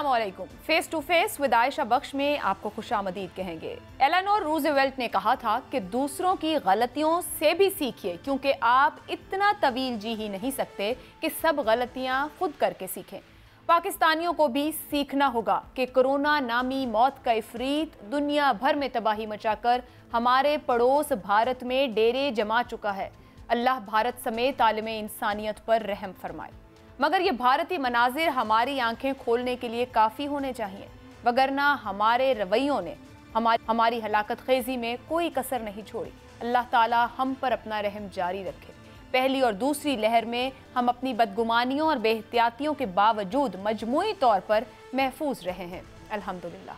अस्सलामुअलैकुम। Face to face with Ayesha Bakhsh में आपको खुशामदीद कहेंगे। एलेनोर रूज़वेल्ट ने कहा था कि दूसरों की गलतियों से भी सीखिए, क्योंकि आप इतना तवील जी ही नहीं सकते कि सब गलतियां खुद करके सीखें। पाकिस्तानियों को भी सीखना होगा कि कोरोना नामी मौत का इफरीत दुनिया भर में तबाही मचाकर हमारे पड़ोस भारत में डेरे जमा चुका है। अल्लाह भारत समेत आलमे इंसानियत पर रहम फरमाए। मगर ये भारतीय मनाजिर हमारी आंखें खोलने के लिए काफ़ी होने चाहिए, वगरना हमारे रवैयों ने हमारी हलाकत खेजी में कोई कसर नहीं छोड़ी। अल्लाह ताला हम पर अपना रहम जारी रखे। पहली और दूसरी लहर में हम अपनी बदगुमानियों और बेहतियातियों के बावजूद मजमूई तौर पर महफूज रहे हैं, अल्हम्दुलिल्लाह।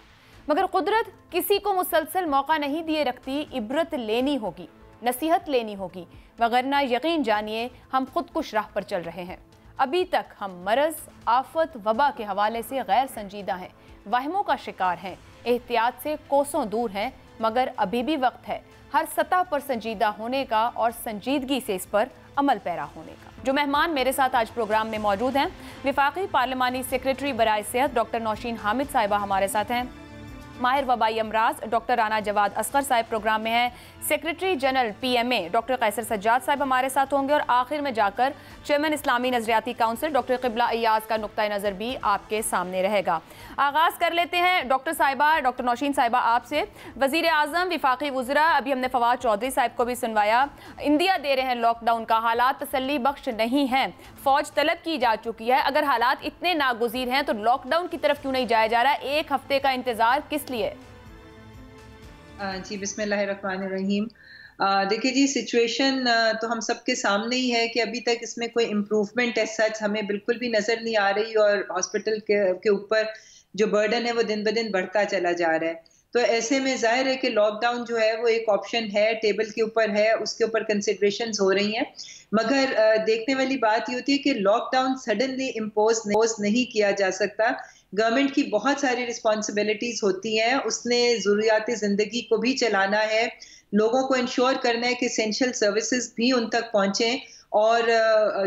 मगर कुदरत किसी को मुसलसल मौका नहीं दिए रखती। इबरत लेनी होगी, नसीहत लेनी होगी, वगरना यकीन जानिए हम खुदकुश राह पर चल रहे हैं। अभी तक हम मरज़, आफत, वबा के हवाले से गैर संजीदा हैं, वाहमों का शिकार हैं, एहतियात से कोसों दूर हैं, मगर अभी भी वक्त है हर सतह पर संजीदा होने का और संजीदगी से इस पर अमल पैरा होने का। जो मेहमान मेरे साथ आज प्रोग्राम में मौजूद हैं, वफाकी पार्लिमानी सेक्रेटरी बराए सेहत डॉक्टर नौशीन हामिद साहिबा हमारे साथ हैं। माहिर वबाई अमराज डॉक्टर राना जवाद असगर साहिब प्रोग्राम में हैं। सेक्रेटरी जनरल PMA डॉक्टर कैसर सज्जाद साहिब हमारे साथ होंगे और आखिर में जाकर चेयरमैन इस्लामी नजरियाती काउंसिल डॉक्टर क़िबला अय्याज का नुक्ता नज़र भी आपके सामने रहेगा। आगाज़ कर लेते हैं डॉक्टर साहिबा, डॉक्टर नौशीन साहिबा आपसे। वज़ीर आज़म, वफाकी वज़रा, अभी हमने फवाद चौधरी साहब को भी सुनवाया, इंदिया दे रहे हैं लॉकडाउन का। हालात तसल्ली बख्श नहीं हैं, फ़ौज तलब की जा चुकी है। अगर हालात इतने नागुज़ीर हैं तो लॉकडाउन की तरफ क्यों नहीं जाया जा रहा? एक हफ्ते का इंतज़ार किस लिए? जी बिस्मिल्लाहिर्रहमानिर्रहीम। देखिए जी, सिचुएशन तो हम सबके सामने ही है कि अभी तक इसमें कोई इम्प्रूवमेंट एज सच हमें बिल्कुल भी नज़र नहीं आ रही और हॉस्पिटल के ऊपर जो बर्डन है वो दिन ब दिन बढ़ता चला जा रहा है। तो ऐसे में जाहिर है कि लॉकडाउन जो है वो एक ऑप्शन है, टेबल के ऊपर है, उसके ऊपर कंसिडरेशंस हो रही हैं। मगर देखने वाली बात ये होती है कि लॉकडाउन सडनली इम्पोज नहीं किया जा सकता। गवर्नमेंट की बहुत सारी रिस्पॉन्सिबिलिटीज होती हैं, उसने ज़रूरियात ज़िंदगी को भी चलाना है, लोगों को इंश्योर करना है कि एसेंशियल सर्विसेज भी उन तक पहुंचें और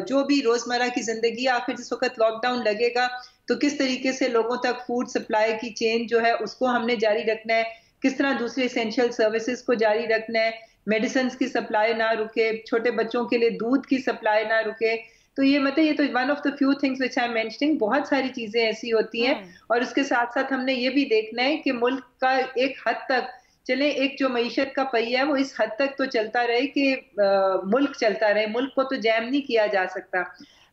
जो भी रोज़मर्रा की ज़िंदगी, आखिर जिस वक्त लॉकडाउन लगेगा तो किस तरीके से लोगों तक फूड सप्लाई की चेन जो है उसको हमने जारी रखना है, किस तरह दूसरे एसेंशियल सर्विसेज को जारी रखना है, मेडिसिन की सप्लाई ना रुके, छोटे बच्चों के लिए दूध की सप्लाई ना रुके। तो ये मतलब ये तो one of the few things which I am mentioning. बहुत सारी चीजें ऐसी होती हैं और उसके साथ साथ हमने ये भी देखना है कि मुल्क का एक हद तक चले, एक जो मईशत का पहिया है वो इस हद तक तो चलता रहे कि मुल्क चलता रहे, मुल्क को तो जैम नहीं किया जा सकता।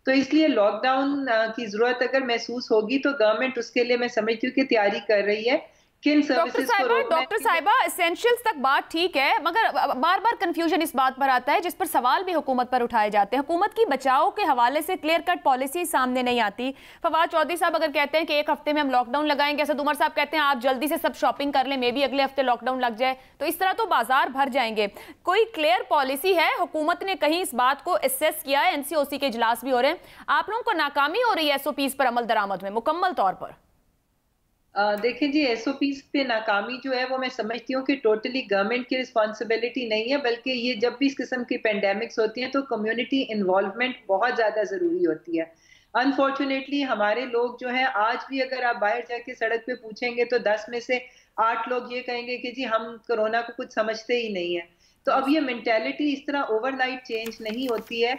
तो इसलिए लॉकडाउन की जरूरत अगर महसूस होगी तो गवर्नमेंट उसके लिए मैं समझती हूँ कि तैयारी कर रही है। डॉक्टर साहिबा एसेंशियल्स तक बात ठीक है, मगर बार बार कंफ्यूजन इस बात पर आता है जिस पर सवाल भी हुकूमत पर उठाए जाते हैं। हुकूमत की बचाव के हवाले से क्लियर कट पॉलिसी सामने नहीं आती। फवाद चौधरी साहब अगर कहते हैं कि एक हफ्ते में हम लॉकडाउन लगाएंगे, असद उमर साहब कहते हैं आप जल्दी से सब शॉपिंग कर लें, मे बी अगले हफ्ते लॉकडाउन लग जाए, तो इस तरह तो बाजार भर जाएंगे। कोई क्लियर पॉलिसी है? हुकूमत ने कहीं इस बात को एसेस किया है? NCOC के इजलास भी हो रहे हैं, आप लोगों को नाकामी हो रही है SOPs पर अमल दरामद में मुकम्मल तौर पर? देखें जी, SOPs पे नाकामी जो है वो मैं समझती हूँ कि टोटली गवर्नमेंट की रिस्पॉन्सिबिलिटी नहीं है, बल्कि ये जब भी इस किस्म की पेंडेमिक्स होती हैं तो कम्युनिटी इन्वॉल्वमेंट बहुत ज़्यादा ज़रूरी होती है। अनफॉर्चुनेटली हमारे लोग जो हैं, आज भी अगर आप बाहर जाके सड़क पे पूछेंगे तो 10 में से 8 लोग ये कहेंगे कि जी हम कोरोना को कुछ समझते ही नहीं है। तो अब ये मेंटेलिटी इस तरह ओवरनाइट चेंज नहीं होती है।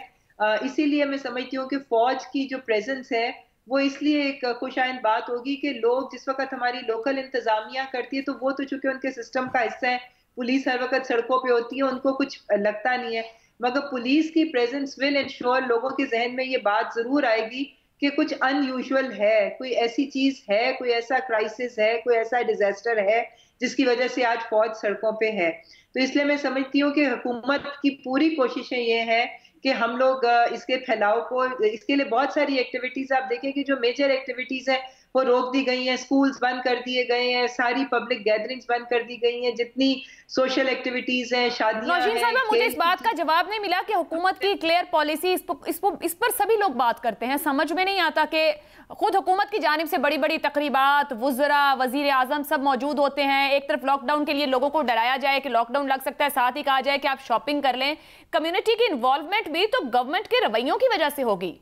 इसीलिए मैं समझती हूँ कि फौज की जो प्रेजेंस है वो इसलिए एक खुशाइंद बात होगी कि लोग जिस वक्त हमारी लोकल इंतजामिया करती है तो वो तो चूंकि उनके सिस्टम का हिस्सा है, पुलिस हर वक्त सड़कों पे होती है, उनको कुछ लगता नहीं है। मगर पुलिस की प्रेजेंस विल इंश्योर लोगों के जहन में ये बात जरूर आएगी कि कुछ अनयूजुअल है, कोई ऐसी चीज है, कोई ऐसा क्राइसिस है, कोई ऐसा डिजास्टर है जिसकी वजह से आज फौज सड़कों पे है। तो इसलिए मैं समझती हूँ कि हुकूमत की पूरी कोशिशें ये हैं कि हम लोग इसके फैलाव को, इसके लिए बहुत सारी एक्टिविटीज आप देखें कि जो मेजर एक्टिविटीज हैं वो रोक दी गई हैं, स्कूल्स बंद कर दिए गए हैं, सारी पब्लिक गैदरिंग्स बंद कर दी गई हैं, जितनी सोशल एक्टिविटीज हैं, शादियां हैं। मुझे इस बात का जवाब नहीं मिला कि हुकूमत की क्लियर पॉलिसी, इस पर सभी लोग बात करते हैं, समझ में नहीं आता कि खुद हुकूमत की जानिब से बड़ी बड़ी तकरीबात, वुज़रा, वजीर आजम सब मौजूद होते हैं। एक तरफ लॉकडाउन के लिए लोगों को डराया जाए कि लॉकडाउन लग सकता है, साथ ही कहा जाए कि आप शॉपिंग कर लें। कम्युनिटी की इन्वॉल्वमेंट भी तो गवर्नमेंट के रवैयों की वजह से होगी।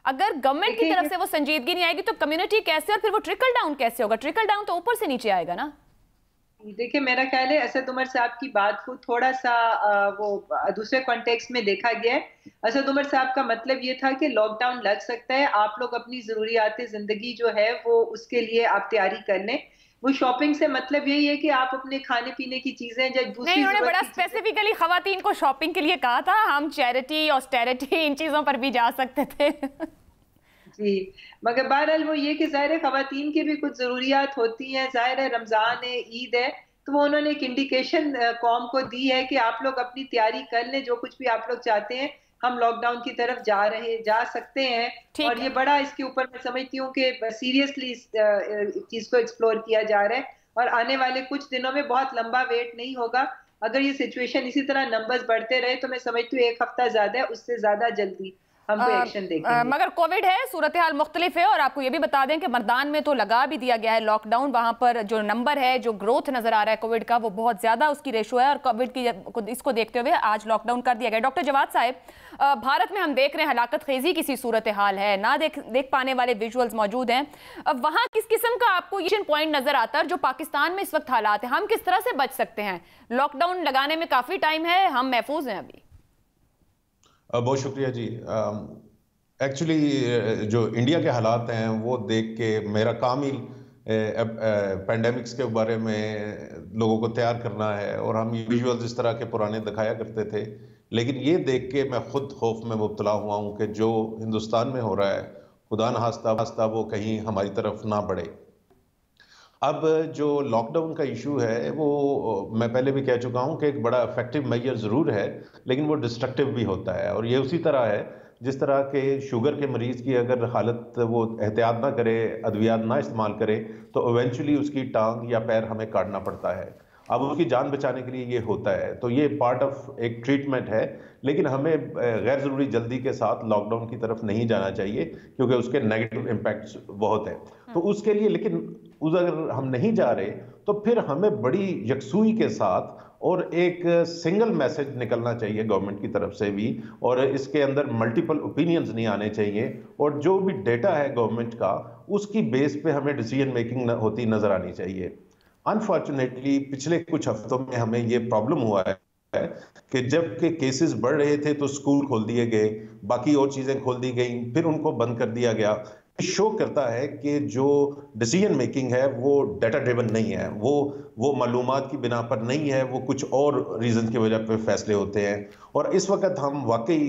अगर गवर्नमेंट की तरफ से वो संजीदगी नहीं आएगी तो कम्युनिटी कैसे, और फिर वो ट्रिकल डाउन कैसे होगा? ट्रिकल डाउन तो ऊपर से नीचे आएगा ना। देखिए, मेरा ख्याल है असद उमर साहब की बात को थोड़ा सा वो दूसरे कॉन्टेक्स्ट में देखा गया है। असद उमर साहब का मतलब ये था कि लॉकडाउन लग सकता है, आप लोग अपनी जरूरियात जिंदगी जो है वो उसके लिए आप तैयारी कर लें। वो शॉपिंग से मतलब यही है कि आप अपने खाने पीने की चीजें जो दूसरी नहीं, उन्होंने बड़ा स्पेसिफिकली खवातीन को शॉपिंग के लिए कहा था, हम चैरिटी ऑस्टेरिटी इन चीजों पर भी जा सकते थे। जी, मगर बहरहाल वो ये कि ज़ाहिर है ख़वातीन की भी कुछ ज़रूरियात होती हैं, ज़ाहिर है रमज़ान है, ईद है, तो वो उन्होंने एक इंडिकेशन कौम को दी है कि आप लोग अपनी तैयारी कर लें, जो कुछ भी आप लोग चाहते हैं, हम लॉकडाउन की तरफ जा सकते हैं। और ये बड़ा इसके ऊपर मैं समझती हूँ कि सीरियसली इस चीज़ को एक्सप्लोर किया जा रहा है और आने वाले कुछ दिनों में बहुत लंबा वेट नहीं होगा। अगर ये सिचुएशन इसी तरह नंबर्स बढ़ते रहे तो मैं समझती हूँ 1 हफ्ता ज़्यादा है, उससे ज़्यादा जल्दी हम कोई एक्शन देखेंगे। मगर कोविड है, सूरत हाल मुख्तलिफ है, और आपको ये भी बता दें कि मर्दान में तो लगा भी दिया गया है लॉकडाउन। वहां पर जो नंबर है, जो ग्रोथ नजर आ रहा है कोविड का, वो बहुत ज्यादा उसकी रेशो है, और कोविड की इसको देखते हुए आज लॉकडाउन कर दिया गया। डॉक्टर जवाद साहब, भारत में हम देख रहे हैं हलाकत खेजी की सी सूरत हाल है, ना देख पाने वाले विजुअल्स मौजूद हैं। वहां किस किस्म का आपको एक्शन पॉइंट नजर आता है? जो पाकिस्तान में इस वक्त हालात है, हम किस तरह से बच सकते हैं? लॉकडाउन लगाने में काफी टाइम है, हम महफूज हैं अभी? बहुत शुक्रिया जी। एक्चुअली जो इंडिया के हालात हैं वो देख के मेरा काम ही पेंडेमिक्स के बारे में लोगों को तैयार करना है, और हम ये विजुअल्स इस तरह के पुराने दिखाया करते थे, लेकिन ये देख के मैं खुद खौफ में मुब्तला हुआ हूँ कि जो हिंदुस्तान में हो रहा है, खुदा न खास्ता वो कहीं हमारी तरफ ना बढ़े। अब जो लॉकडाउन का इशू है वो मैं पहले भी कह चुका हूँ कि एक बड़ा इफेक्टिव मेजर ज़रूर है, लेकिन वो डिस्ट्रक्टिव भी होता है। और ये उसी तरह है जिस तरह के शुगर के मरीज़ की अगर हालत वो एहतियात ना करे, अद्वियात ना इस्तेमाल करे, तो इवेंचुअली उसकी टांग या पैर हमें काटना पड़ता है। अब उसकी जान बचाने के लिए ये होता है, तो ये पार्ट ऑफ एक ट्रीटमेंट है, लेकिन हमें गैर ज़रूरी जल्दी के साथ लॉकडाउन की तरफ नहीं जाना चाहिए, क्योंकि उसके नेगेटिव इम्पैक्ट्स बहुत हैं। तो उसके लिए लेकिन अगर हम नहीं जा रहे तो फिर हमें बड़ी यकसुई के साथ और एक सिंगल मैसेज निकलना चाहिए गवर्नमेंट की तरफ से भी, और इसके अंदर मल्टीपल ओपिनियंस नहीं आने चाहिए, और जो भी डेटा है गवर्नमेंट का उसकी बेस पे हमें डिसीजन मेकिंग होती नजर आनी चाहिए। अनफॉर्चुनेटली पिछले कुछ हफ्तों में हमें ये प्रॉब्लम हुआ है कि जब के केसेस बढ़ रहे थे तो स्कूल खोल दिए गए, बाकी और चीजें खोल दी गई, फिर उनको बंद कर दिया गया। शो करता है कि जो डिसीजन मेकिंग है वो डाटा ड्रिवन नहीं है, वो मालूमात की बिना पर नहीं है, वो कुछ और रीजन की वजह पर फैसले होते हैं। और इस वक्त हम वाकई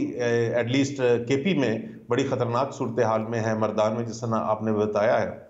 एटलीस्ट केपी में बड़ी खतरनाक सूरत हाल में है, मर्दान में जिस तरह आपने बताया है,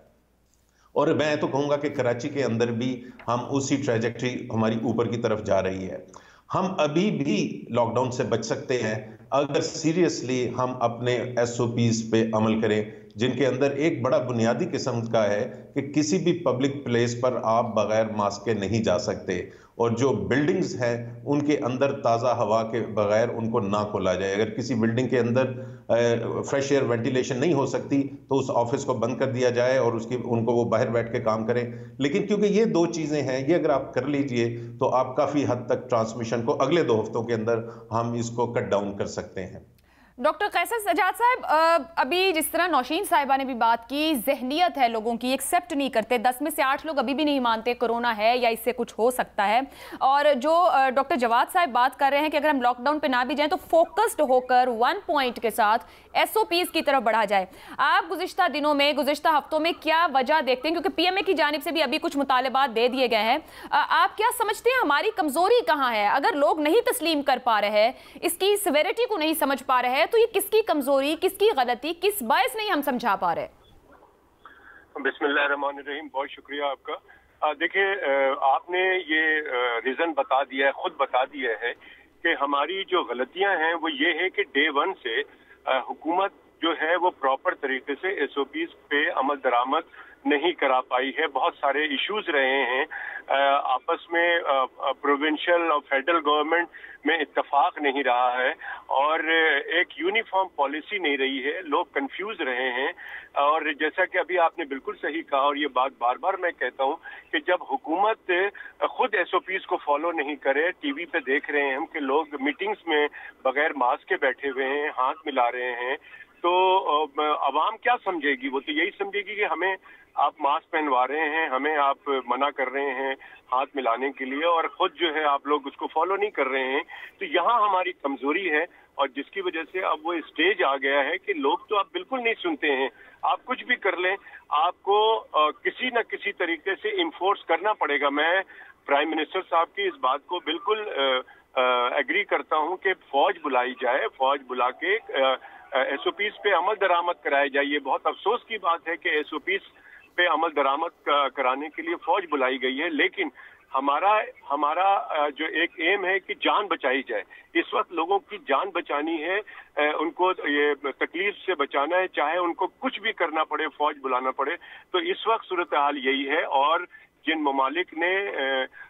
और मैं तो कहूँगा कि कराची के अंदर भी हम उसी ट्रैजेक्टरी हमारी ऊपर की तरफ जा रही है। हम अभी भी लॉकडाउन से बच सकते हैं अगर सीरियसली हम अपने SOPs पे अमल करें, जिनके अंदर एक बड़ा बुनियादी किस्म का है कि किसी भी पब्लिक प्लेस पर आप बगैर मास्क के नहीं जा सकते, और जो बिल्डिंग्स हैं उनके अंदर ताज़ा हवा के बगैर उनको ना खोला जाए। अगर किसी बिल्डिंग के अंदर फ्रेश एयर वेंटिलेशन नहीं हो सकती तो उस ऑफिस को बंद कर दिया जाए और उनको वो बाहर बैठ के काम करें। लेकिन क्योंकि ये दो चीज़ें हैं, ये अगर आप कर लीजिए तो आप काफ़ी हद तक ट्रांसमिशन को अगले 2 हफ्तों के अंदर हम इसको कट डाउन कर सकते हैं। डॉक्टर कैसर सजाद साहब, अभी जिस तरह नौशीन साहिबा ने भी बात की, जहनियत है लोगों की, एक्सेप्ट नहीं करते, 10 में से 8 लोग अभी भी नहीं मानते कोरोना है या इससे कुछ हो सकता है। और जो डॉक्टर जवाद साहब बात कर रहे हैं कि अगर हम लॉकडाउन पे ना भी जाएं तो फोकस्ड होकर 1 पॉइंट के साथ SOPs की तरफ बढ़ा जाए। आप गुज़िश्ता दिनों में, गुज़िश्ता हफ्तों में क्या वजह देखते हैं, क्योंकि PMA की जानिब से भी अभी कुछ मुतालबात दे दिए गए हैं, आप क्या समझते हैं हमारी कमजोरी कहाँ है? अगर लोग नहीं तस्लीम कर पा रहे हैं, इसकी सिवेरिटी को नहीं समझ पा रहे हैं, तो ये किसकी कमजोरी, किसकी गलती, किस बायस नहीं हम समझा पा रहे? बिस्मिल्लाहिर्रहमानिर्रहीम, बहुत शुक्रिया आपका। देखिए, आपने ये रीजन बता दिया है, खुद बता दिया है कि हमारी जो गलतियां हैं वो ये है कि डे 1 से हुकूमत जो है वो प्रॉपर तरीके से SOPs पे अमल दरामद नहीं करा पाई है। बहुत सारे इश्यूज रहे हैं, आपस में प्रोविंशियल और फेडरल गवर्नमेंट में इत्तेफाक नहीं रहा है, और एक यूनिफॉर्म पॉलिसी नहीं रही है, लोग कंफ्यूज रहे हैं। और जैसा कि अभी आपने बिल्कुल सही कहा, और ये बात बार बार मैं कहता हूं कि जब हुकूमत खुद SOPs को फॉलो नहीं करे, टीवी पे देख रहे हैं हम कि लोग मीटिंग्स में बगैर मास्क के बैठे हुए हैं, हाथ मिला रहे हैं, तो अवाम क्या समझेगी? वो तो यही समझेगी कि हमें आप मास्क पहनवा रहे हैं, हमें आप मना कर रहे हैं हाथ मिलाने के लिए, और खुद जो है आप लोग उसको फॉलो नहीं कर रहे हैं। तो यहाँ हमारी कमजोरी है, और जिसकी वजह से अब वो स्टेज आ गया है कि लोग तो अब बिल्कुल नहीं सुनते हैं। आप कुछ भी कर लें, आपको किसी न किसी तरीके से इन्फोर्स करना पड़ेगा। मैं प्राइम मिनिस्टर साहब की इस बात को बिल्कुल एग्री करता हूं कि फौज बुलाई जाए, फौज बुला के एसओपीज पे अमल दरामद कराया जाए। ये बहुत अफसोस की बात है कि एसओपीज पे अमल दरामद कराने के लिए फौज बुलाई गई है, लेकिन हमारा जो एक एम है कि जान बचाई जाए। इस वक्त लोगों की जान बचानी है, उनको ये तकलीफ से बचाना है, चाहे उनको कुछ भी करना पड़े, फौज बुलाना पड़े। तो इस वक्त सूरत हाल यही है, और जिन ममालिक ने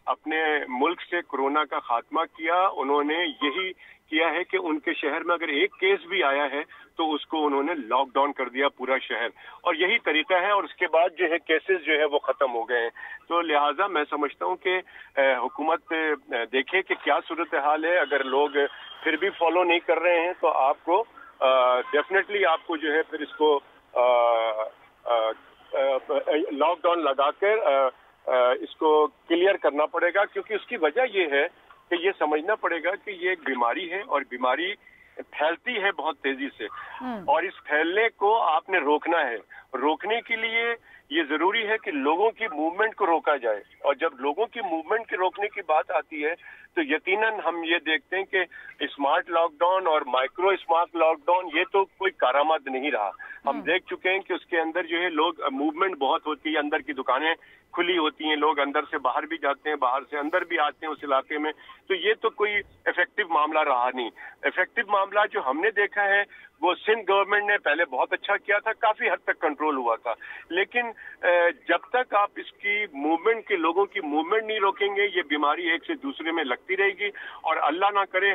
अपने मुल्क से कोरोना का खात्मा किया, उन्होंने यही किया है कि उनके शहर में अगर एक केस भी आया है तो उसको उन्होंने लॉकडाउन कर दिया पूरा शहर, और यही तरीका है। और उसके बाद जो है केसेस जो है वो खत्म हो गए हैं। तो लिहाजा मैं समझता हूँ कि हुकूमत देखे कि क्या सूरत हाल है। अगर लोग फिर भी फॉलो नहीं कर रहे हैं तो आपको डेफिनेटली आपको जो है फिर इसको लॉकडाउन लगाकर इसको क्लियर करना पड़ेगा, क्योंकि उसकी वजह ये है कि ये समझना पड़ेगा कि ये एक बीमारी है, और बीमारी फैलती है बहुत तेजी से, और इस फैलने को आपने रोकना है। रोकने के लिए ये जरूरी है कि लोगों की मूवमेंट को रोका जाए, और जब लोगों की मूवमेंट के रोकने की बात आती है तो यकीनन हम ये देखते हैं कि स्मार्ट लॉकडाउन और माइक्रो स्मार्ट लॉकडाउन ये तो कोई कारामद नहीं रहा। हम देख चुके हैं कि उसके अंदर जो है लोग मूवमेंट बहुत होती है, अंदर की दुकानें खुली होती हैं, लोग अंदर से बाहर भी जाते हैं, बाहर से अंदर भी आते हैं उस इलाके में। तो ये तो कोई इफेक्टिव मामला रहा नहीं। इफेक्टिव मामला जो हमने देखा है वो सिंध गवर्नमेंट ने पहले बहुत अच्छा किया था, काफी हद तक कंट्रोल हुआ था, लेकिन जब तक आप इसकी मूवमेंट के लोगों की मूवमेंट नहीं रोकेंगे, ये बीमारी एक से दूसरे में लगती रहेगी। और अल्लाह ना करे,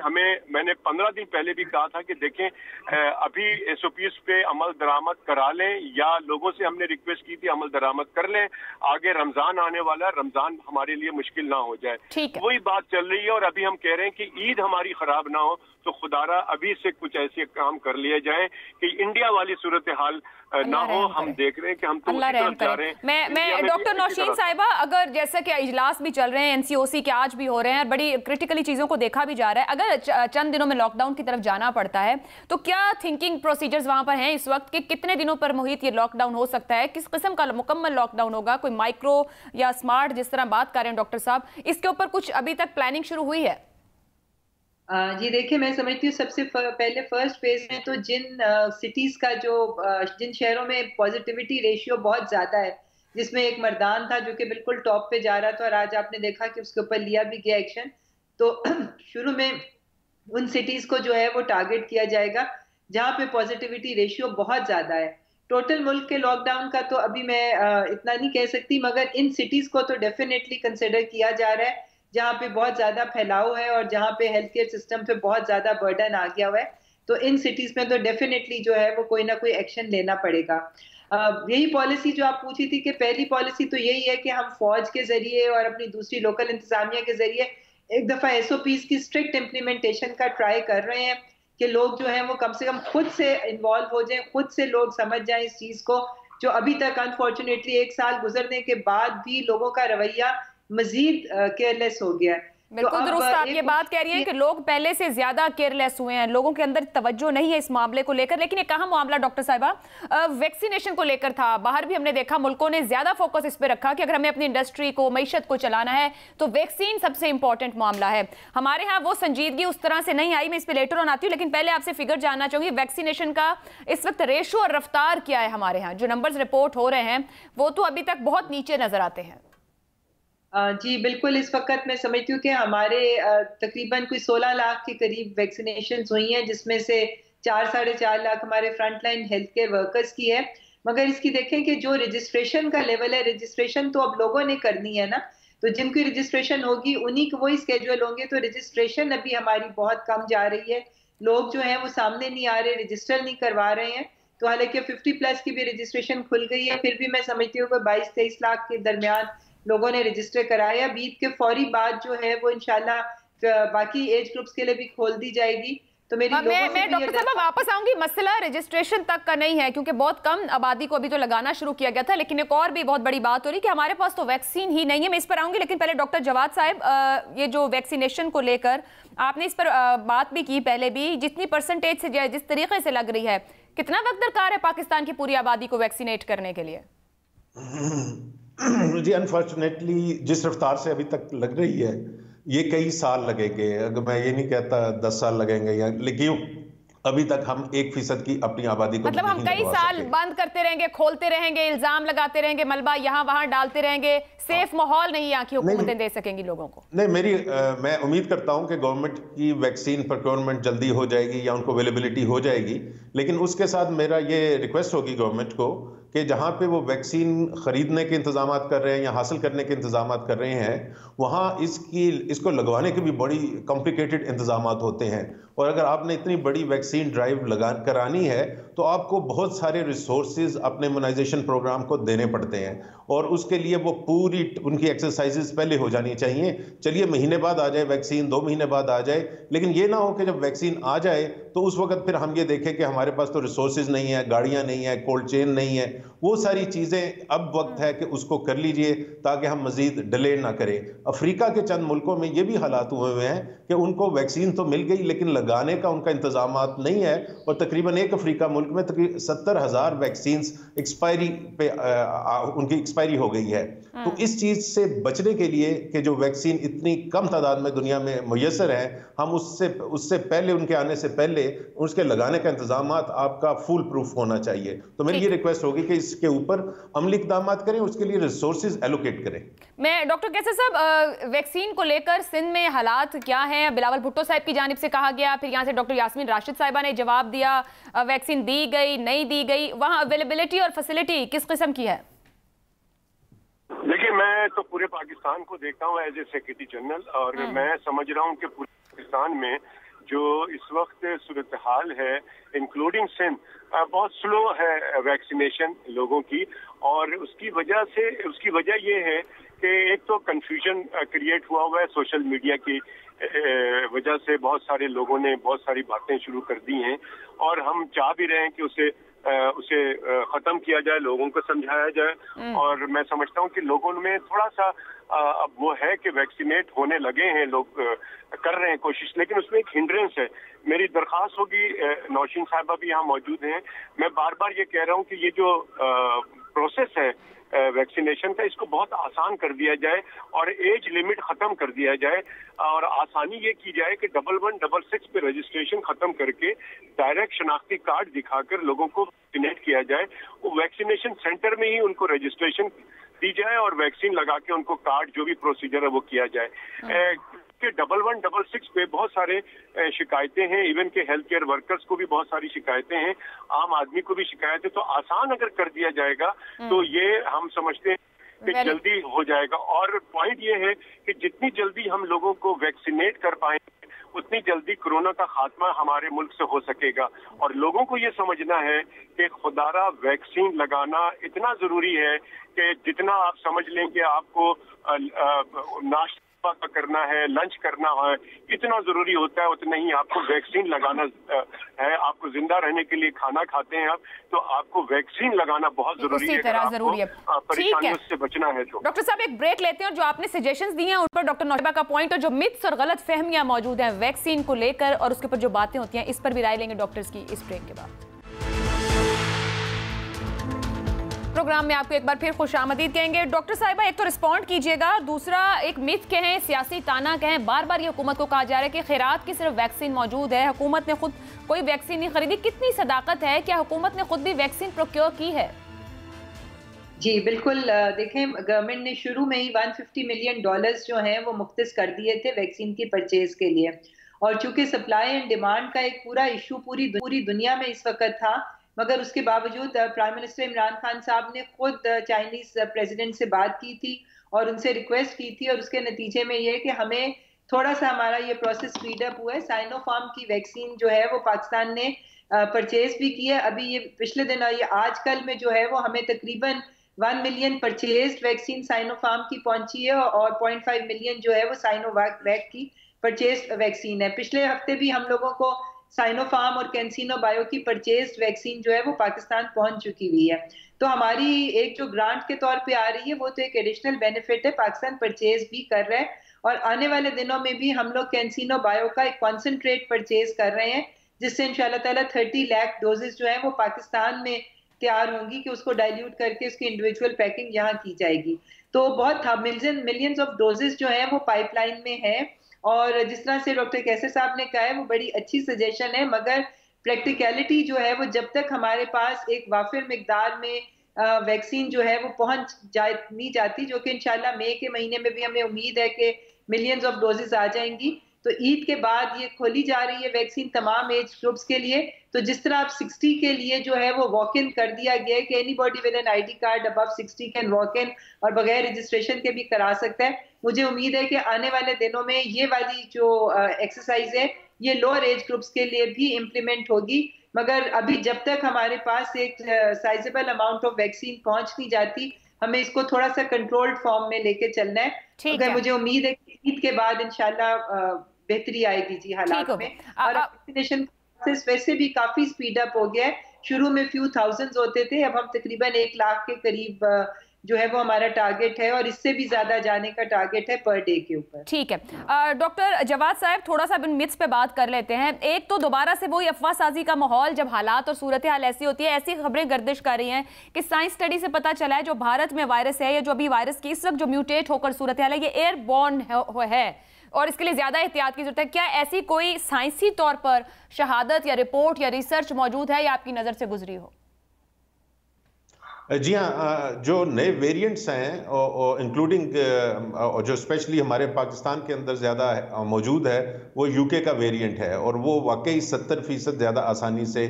मैंने 15 दिन पहले भी कहा था कि देखें अभी एसओपीज पे अमल दरामद करा लें, या लोगों से हमने रिक्वेस्ट की थी अमल दरामद कर लें। आगे रमजान आने वाला, रमजान हमारे लिए मुश्किल ना हो जाए, वही बात चल रही है। और अभी हम कह रहे हैं कि ईद हमारी खराब ना हो, तो खुदारा अभी से कुछ ऐसे काम कर लिए जाए कि इंडिया वाली सूरत हाल ना हो। हम देख रहे हैं कि हम तो उसी तरफ जा रहे हैं। मैं डॉक्टर नौशीन साहिबा, अगर जैसा कि इजलास भी चल रहे हैं, एनसीओसी के आज भी हो रहे हैं, बड़ी क्रिटिकली चीजों को देखा भी जा रहा है, अगर चंद दिनों में लॉकडाउन की तरफ जाना पड़ता है तो क्या थिंकिंग प्रोसीजर्स वहां पर हैं इस वक्त कि कितने दिनों पर मुहित ये लॉकडाउन हो सकता है? किस किस्म का मुकम्मल लॉकडाउन होगा? कोई माइक्रो या स्मार्ट, जिस तरह बात कर रहे हैं डॉक्टर साहब, इसके ऊपर कुछ अभी तक प्लानिंग शुरू हुई है? जी देखिए, मैं समझती हूँ सबसे पहले फर्स्ट फेज में तो जिन सिटीज का जिन शहरों में पॉजिटिविटी रेशियो बहुत ज्यादा है, जिसमें एक मर्दान था जो कि बिल्कुल टॉप पे जा रहा था, और आज आपने देखा कि उसके ऊपर लिया भी गया एक्शन। तो शुरू में उन सिटीज को जो है वो टारगेट किया जाएगा जहां पे पॉजिटिविटी रेशियो बहुत ज्यादा है। टोटल मुल्क के लॉकडाउन का तो अभी मैं इतना नहीं कह सकती, मगर इन सिटीज को तो डेफिनेटली कंसिडर किया जा रहा है जहाँ पे बहुत ज्यादा फैलाव है और जहाँ पे हेल्थ केयर सिस्टम पे बहुत ज्यादा बर्डन आ गया हुआ है। तो इन सिटीज में तो डेफिनेटली जो है वो कोई ना कोई एक्शन लेना पड़ेगा। यही पॉलिसी जो आप पूछी थी कि पहली पॉलिसी तो यही है कि हम फौज के जरिए और अपनी दूसरी लोकल इंतजामिया के जरिए एक दफा एसओपीज की स्ट्रिक्ट इम्प्लीमेंटेशन का ट्राई कर रहे हैं कि लोग जो है वो कम से कम खुद से इन्वॉल्व हो जाएं, खुद से लोग समझ जाएं इस चीज को, जो अभी तक अनफॉर्चुनेटली 1 साल गुजरने के बाद भी लोगों का रवैया मजीद केयरलेस हो गया है। बिल्कुल दुरुस्त आप ये बात कह रही हैं कि लोग पहले से ज्यादा केयरलेस हुए हैं, लोगों के अंदर तवज्जो नहीं है इस मामले को लेकर। लेकिन एक अहम मामला डॉक्टर साहिबा वैक्सीनेशन को लेकर था। बाहर भी हमने देखा मुल्कों ने ज्यादा फोकस इस पर रखा कि अगर हमें अपनी इंडस्ट्री को, मईशत को चलाना है तो वैक्सीन सबसे इंपॉर्टेंट मामला है। हमारे यहाँ वो संजीदगी उस तरह से नहीं आई, मैं इस पर लेटर ऑन आती हूँ, लेकिन पहले आपसे फिगर जानना चाहूंगी वैक्सीनेशन का इस वक्त रेशो और रफ्तार क्या है हमारे यहाँ? जो नंबर्स रिपोर्ट हो रहे हैं वो तो अभी तक बहुत नीचे नजर आते हैं। जी बिल्कुल, इस वक्त मैं समझती हूँ कि हमारे तकरीबन कोई 16 लाख के करीब वैक्सीनेशन हुई हैं, जिसमें से 4-4.5 लाख हमारे फ्रंटलाइन हेल्थ केयर वर्कर्स की है। मगर इसकी देखें कि जो रजिस्ट्रेशन का लेवल है, रजिस्ट्रेशन तो अब लोगों ने करनी है ना, तो जिनकी रजिस्ट्रेशन होगी उन्हीं को वही स्केड्यूल होंगे। तो रजिस्ट्रेशन अभी हमारी बहुत कम जा रही है, लोग जो है वो सामने नहीं आ रहे, रजिस्टर नहीं करवा रहे हैं। तो हालांकि 50+ की भी रजिस्ट्रेशन खुल गई है, फिर भी मैं समझती हूँ कि 22-23 लाख के दरमियान लोगों ने रजिस्टर कराया। ईद के फौरी बाद जो है वो इंशाल्लाह बाकी एज ग्रुप्स के लिए भी खोल दी जाएगी। तो मेरी मैं डॉक्टर साहब वापस आऊंगी, मसला रजिस्ट्रेशन तक का नहीं है क्योंकि बहुत कम आबादी को अभी तो लगाना शुरू किया गया था, लेकिन एक और भी बहुत बड़ी बात हो रही कि हमारे पास तो वैक्सीन ही नहीं है। मैं इस पर आऊंगी, लेकिन पहले डॉक्टर जवाद साहब, ये जो वैक्सीनेशन को लेकर आपने इस पर बात भी की पहले भी, जितनी परसेंटेज से जिस तरीके से लग रही है, कितना वक्त दरकार है पाकिस्तान की पूरी आबादी को वैक्सीनेट करने के लिए? जी अनफॉर्चुनेटली जिस रफ्तार से अभी तक लग रही है ये कई साल लगेंगे। अगर मैं ये नहीं कहता 10 साल लगेंगे, या लेकिन अभी तक हम 1% की अपनी आबादी को मतलब हम कई साल बंद करते रहेंगे, खोलते रहेंगे, इल्जाम लगाते रहेंगे, मलबा यहाँ वहां डालते रहेंगे, सेफ माहौल नहीं यहाँ की हुकूमतें दे सकेंगी लोगों को? नहीं, मैं उम्मीद करता हूं कि गवर्नमेंट की वैक्सीन प्रोक्योरमेंट जल्दी हो जाएगी या उनको अवेलेबिलिटी हो जाएगी, लेकिन उसके साथ मेरा ये रिक्वेस्ट होगी गवर्नमेंट को कि जहां पे वो वैक्सीन खरीदने के इंतजाम कर रहे हैं या हासिल करने के इंतजाम कर रहे हैं, वहां इसको लगवाने के भी बड़ी कॉम्प्लिकेटेड इंतजाम होते हैं। और अगर आपने इतनी बड़ी वैक्सीन ड्राइव करानी है तो आपको बहुत सारे रिसोर्सेज अपने इम्यूनाइजेशन प्रोग्राम को देने पड़ते हैं, और उसके लिए वो पूरी उनकी एक्सरसाइजेस पहले हो जानी चाहिए। चलिए महीने बाद आ जाए वैक्सीन, 2 महीने बाद आ जाए, लेकिन ये ना हो कि जब वैक्सीन आ जाए तो उस वक्त फिर हम ये देखें कि हमारे पास तो रिसोर्सेज नहीं है, गाड़ियां नहीं है, कोल्ड चेन नहीं है। वो सारी चीज़ें अब वक्त है कि उसको कर लीजिए ताकि हम मजीद डिले ना करें। अफ्रीका के चंद मुल्कों में ये भी हालात हुए हुए हैं कि उनको वैक्सीन तो मिल गई लेकिन लगाने का उनका इंतजाम नहीं है, और तकरीबन एक अफ्रीका मुल्क में 70,000 वैक्सीन एक्सपायरी पे उनकी एक्सपायरी हो गई है। तो इस चीज़ से बचने के लिए कि जो वैक्सीन इतनी कम तादाद में दुनिया में मुयसर है, हम उससे पहले, उनके आने से पहले उसके लगाने का इंतजाम आपका फुल प्रूफ होना चाहिए। तो मेरी ये रिक्वेस्ट होगी कि इसके ऊपर अमली इक़दाम करें, उसके लिए रिसोर्सेज एलोकेट करें। मैं डॉक्टर कैसर साहब, वैक्सीन को लेकर सिंध में हालात क्या हैं? बिलावल भुट्टो साहब की जानिब से कहा गया, फिर यहाँ से डॉक्टर यास्मीन राशिद साहिबा ने जवाब दिया, वैक्सीन दी गई नहीं दी गई, वहाँ अवेलेबिलिटी और फैसिलिटी किस किस्म की है? देखिए, मैं तो पूरे पाकिस्तान को देखता हूँ एज ए सेक्रेटरी जनरल, और मैं समझ रहा हूँ कि पूरे पाकिस्तान में जो इस वक्त सूरत हाल है इंक्लूडिंग सिंध, बहुत स्लो है वैक्सीनेशन लोगों की, और उसकी वजह ये है कि एक तो कंफ्यूजन क्रिएट हुआ है सोशल मीडिया की वजह से। बहुत सारे लोगों ने बहुत सारी बातें शुरू कर दी हैं, और हम चाह भी रहे हैं कि उसे खत्म किया जाए, लोगों को समझाया जाए। और मैं समझता हूं कि लोगों में थोड़ा सा अब वो है कि वैक्सीनेट होने लगे हैं, लोग कर रहे हैं कोशिश, लेकिन उसमें एक हिंड्रेंस है। मेरी दरख्वास्त होगी, नौशीन साहिबा भी यहाँ मौजूद हैं, मैं बार बार ये कह रहा हूँ कि ये जो प्रोसेस है वैक्सीनेशन का, इसको बहुत आसान कर दिया जाए और एज लिमिट खत्म कर दिया जाए, और आसानी ये की जाए कि 1166 पे रजिस्ट्रेशन खत्म करके डायरेक्ट शनाख्ती कार्ड दिखाकर लोगों को वैक्सीनेट किया जाए। वो वैक्सीनेशन सेंटर में ही उनको रजिस्ट्रेशन दी जाए और वैक्सीन लगा के उनको कार्ड, जो भी प्रोसीजर है वो किया जाए। 1166 पे बहुत सारे शिकायतें हैं, इवन के हेल्थ केयर वर्कर्स को भी बहुत सारी शिकायतें हैं, आम आदमी को भी शिकायतें। तो आसान अगर कर दिया जाएगा तो ये हम समझते हैं कि जल्दी हो जाएगा। और पॉइंट ये है कि जितनी जल्दी हम लोगों को वैक्सीनेट कर पाएंगे उतनी जल्दी कोरोना का खात्मा हमारे मुल्क से हो सकेगा। और लोगों को ये समझना है कि खुदारा वैक्सीन लगाना इतना जरूरी है कि जितना आप समझ लें कि आपको नाश्ता करना है, लंच करना है, इतना जरूरी होता है, उतना ही आपको वैक्सीन लगाना है। आपको जिंदा रहने के लिए खाना खाते हैं आप, तो आपको वैक्सीन लगाना बहुत जरूरी है। परेशानियों से बचना है तो। डॉक्टर साहब एक ब्रेक लेते हैं, और जो आपने सजेशंस दिए हैं उन पर डॉक्टर नौशीबा का पॉइंट, और जो मिथ्स और गलत फहमियां मौजूद हैं वैक्सीन को लेकर और उसके ऊपर जो बातें होती हैं, इस पर भी राय लेंगे डॉक्टर्स की इस ब्रेक के बाद। प्रोग्राम में आपको एक बार फिर खुशामदीद कहेंगे। डॉक्टर साहिबा, एक तो रिस्पॉन्ड कीजिएगा, दूसरा एक मिथ कहें, सियासी ताना कहें, बार बार ये हुकूमत को कहा जा रहा है कि खैरात की सिर्फ वैक्सीन मौजूद है, हुकूमत ने खुद कोई वैक्सीन नहीं खरीदी। कितनी सदाकत है? क्या हुकूमत ने खुद भी वैक्सीन प्रोक्योर की है? जी बिल्कुल, देखें गवर्नमेंट ने शुरू में ही $150 मिलियन जो हैं वो मुख्तस कर दिए थे वैक्सीन की परचेज के लिए, और चूंकि सप्लाई एंड डिमांड का एक पूरा इशू पूरी दुनिया में इस वक्त था, मगर उसके बावजूद प्राइम मिनिस्टर इमरान खान साहब ने खुद चाइनीज प्रेसिडेंट से बात की थी और उनसे रिक्वेस्ट की थी, और उसके नतीजे में ये कि हमें थोड़ा सा हमारा ये प्रोसेस स्पीड अप हुआ है। साइनोफार्म की वैक्सीन जो है वो पाकिस्तान ने परचेज भी की है। अभी ये पिछले दिन, ये आजकल में जो है वो हमें तकरीबन 1 मिलियन परचेज वैक्सीन साइनोफार्म की पहुंची है, और 0.5 मिलियन जो है वो साइनोवैक की परचेज वैक्सीन है। पिछले हफ्ते भी हम लोगों को साइनोफार्म और कैंसिनो बायो की परचेज वैक्सीन जो है वो पाकिस्तान पहुंच चुकी हुई है। तो हमारी एक जो ग्रांट के तौर पे आ रही है वो तो एक एडिशनल बेनिफिट है, पाकिस्तान परचेज भी कर रहा है और आने वाले दिनों में भी हम लोग कैंसिनो बायो का एक कॉन्सेंट्रेट परचेज कर रहे हैं, जिससे इंशाल्लाह ताला 30 लाख डोजेस जो है वो पाकिस्तान में तैयार होंगी कि उसको डाइल्यूट करके उसकी इंडिविजुअल पैकिंग यहाँ की जाएगी। तो बहुत मिलियंस ऑफ डोजेस जो है वो पाइपलाइन में है और जिस तरह से डॉक्टर कैसर साहब ने कहा है वो बड़ी अच्छी सजेशन है, मगर प्रैक्टिकलिटी जो है वो जब तक हमारे पास एक वाफिर मिकदार में वैक्सीन जो है वो पहुंच नहीं जाती, जो कि इंशाल्लाह मई के महीने में भी हमें उम्मीद है कि मिलियंस ऑफ डोजेस आ जाएंगी। तो ईद के बाद ये खोली जा रही है वैक्सीन तमाम एज ग्रुप्स के लिए। तो जिस तरह आप 60 के लिए जो है वो वॉक इन कर दिया गया है कि anybody with an ID card above 60 can walk in और बगैर रजिस्ट्रेशन के भी करा सकता है। मुझे उम्मीद है कि आने वाले दिनों में ये वाली जो एक्सरसाइज है ये लोअर एज ग्रुप्स के लिए भी इम्प्लीमेंट होगी, मगर अभी जब तक हमारे पास एक साइजेबल अमाउंट ऑफ वैक्सीन पहुंच नहीं जाती, हमें इसको थोड़ा सा कंट्रोल्ड फॉर्म में लेके चलना है। अगर मुझे उम्मीद है कि ईद के बाद इंशाल्लाह बेहतरी आएगी जी हालात में। और वैक्सीनेशन प्रोसेस वैसे भी काफी स्पीड अप हो गया है। शुरू में फ्यू थाउजेंड्स होते थे, अब हम तकरीबन 1 लाख के करीब जो है वो हमारा टारगेट है और इससे भी ज्यादा जाने का टारगेट है पर डे के ऊपर। ठीक है डॉक्टर जवाद साहब, थोड़ा सा मिथ्स पे बात कर लेते हैं। एक तो दोबारा से वही अफवाह साजी का माहौल, जब हालात और सूरत हाल ऐसी होती है, ऐसी खबरें गर्दिश कर रही हैं कि साइंस स्टडी से पता चला है जो भारत में वायरस है या जो अभी वायरस की इस वक्त जो म्यूटेट होकर सूरत हाल है ये एयरबॉर्न है और इसके लिए ज्यादा एहतियात की जरूरत है। क्या ऐसी कोई साइंसी तौर पर शहादत या रिपोर्ट या रिसर्च मौजूद है या आपकी नजर से गुजरी हो? जी हाँ, जो नए वेरिएंट्स हैं इंक्लूडिंग जो स्पेशली हमारे पाकिस्तान के अंदर ज़्यादा मौजूद है वो यूके का वेरिएंट है और वो वाकई 70% ज़्यादा आसानी से